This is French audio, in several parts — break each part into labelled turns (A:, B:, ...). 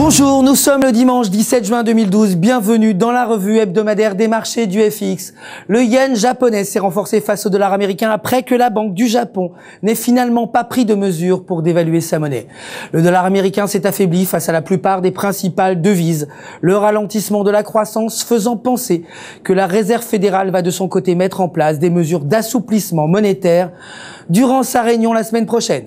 A: Bonjour, nous sommes le dimanche 17 juin 2012. Bienvenue dans la revue hebdomadaire des marchés du FX. Le yen japonais s'est renforcé face au dollar américain après que la Banque du Japon n'ait finalement pas pris de mesures pour dévaluer sa monnaie. Le dollar américain s'est affaibli face à la plupart des principales devises. Le ralentissement de la croissance faisant penser que la Réserve fédérale va de son côté mettre en place des mesures d'assouplissement monétaire durant sa réunion la semaine prochaine.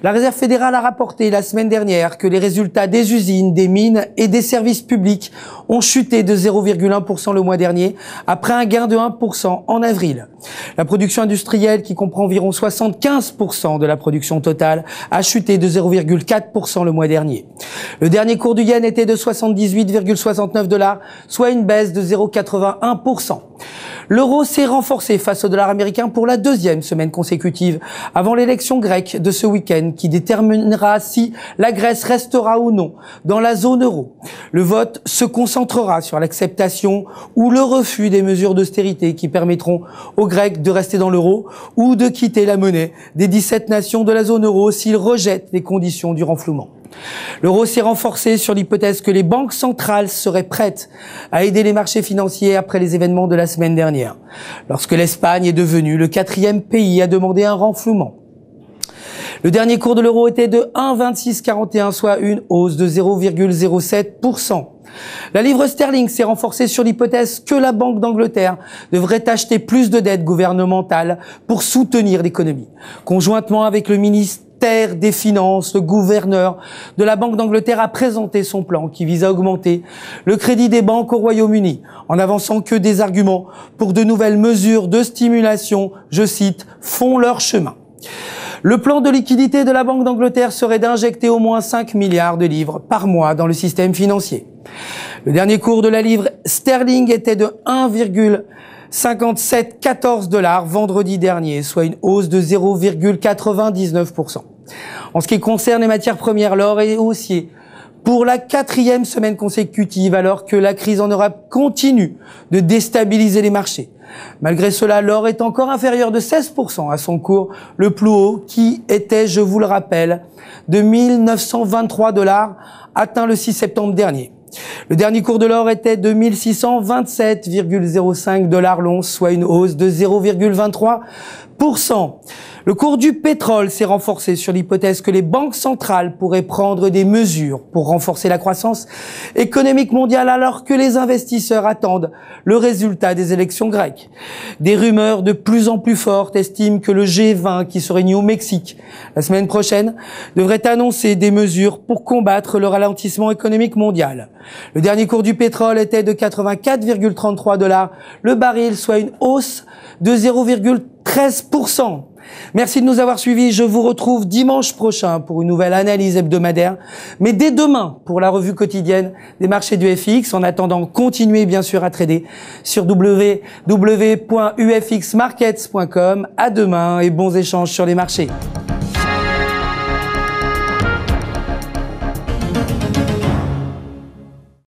A: La Réserve fédérale a rapporté la semaine dernière que les résultats des usines, des mines et des services publics ont chuté de 0,1% le mois dernier, après un gain de 1% en avril. La production industrielle, qui comprend environ 75% de la production totale, a chuté de 0,4% le mois dernier. Le dernier cours du yen était de 78,69 $, soit une baisse de 0,81%. L'euro s'est renforcé face au dollar américain pour la deuxième semaine consécutive, avant l'élection grecque de ce week-end qui déterminera si la Grèce restera ou non dans la zone euro. Le vote se concentrera sur l'acceptation ou le refus des mesures d'austérité qui permettront aux Grecs de rester dans l'euro ou de quitter la monnaie des 17 nations de la zone euro s'ils rejettent les conditions du renflouement. L'euro s'est renforcé sur l'hypothèse que les banques centrales seraient prêtes à aider les marchés financiers après les événements de la semaine dernière, lorsque l'Espagne est devenue le 4e pays à demander un renflouement. Le dernier cours de l'euro était de 1,2641, soit une hausse de 0,07%. La livre sterling s'est renforcée sur l'hypothèse que la Banque d'Angleterre devrait acheter plus de dettes gouvernementales pour soutenir l'économie. Conjointement avec le ministère des Finances, le gouverneur de la Banque d'Angleterre a présenté son plan qui vise à augmenter le crédit des banques au Royaume-Uni, en avançant que des arguments pour de nouvelles mesures de stimulation, je cite, font leur chemin. Le plan de liquidité de la Banque d'Angleterre serait d'injecter au moins 5 milliards de livres par mois dans le système financier. Le dernier cours de la livre sterling était de 1,5714 $ vendredi dernier, soit une hausse de 0,99%. En ce qui concerne les matières premières, l'or est haussier pour la 4e semaine consécutive, alors que la crise en Europe continue de déstabiliser les marchés. Malgré cela, l'or est encore inférieur de 16% à son cours le plus haut, qui était, je vous le rappelle, de 1923 $, atteint le 6 septembre dernier. Le dernier cours de l'or était de 1627,05 $ l'once, soit une hausse de 0,23%. Le cours du pétrole s'est renforcé sur l'hypothèse que les banques centrales pourraient prendre des mesures pour renforcer la croissance économique mondiale, alors que les investisseurs attendent le résultat des élections grecques. Des rumeurs de plus en plus fortes estiment que le G20, qui se réunit au Mexique la semaine prochaine, devrait annoncer des mesures pour combattre le ralentissement économique mondial. Le dernier cours du pétrole était de 84,33 $ le baril, soit une hausse de 0,13%. Merci de nous avoir suivis. Je vous retrouve dimanche prochain pour une nouvelle analyse hebdomadaire, mais dès demain pour la revue quotidienne des marchés du FX. En attendant, continuez bien sûr à trader sur www.ufxmarkets.com. À demain et bons échanges sur les marchés.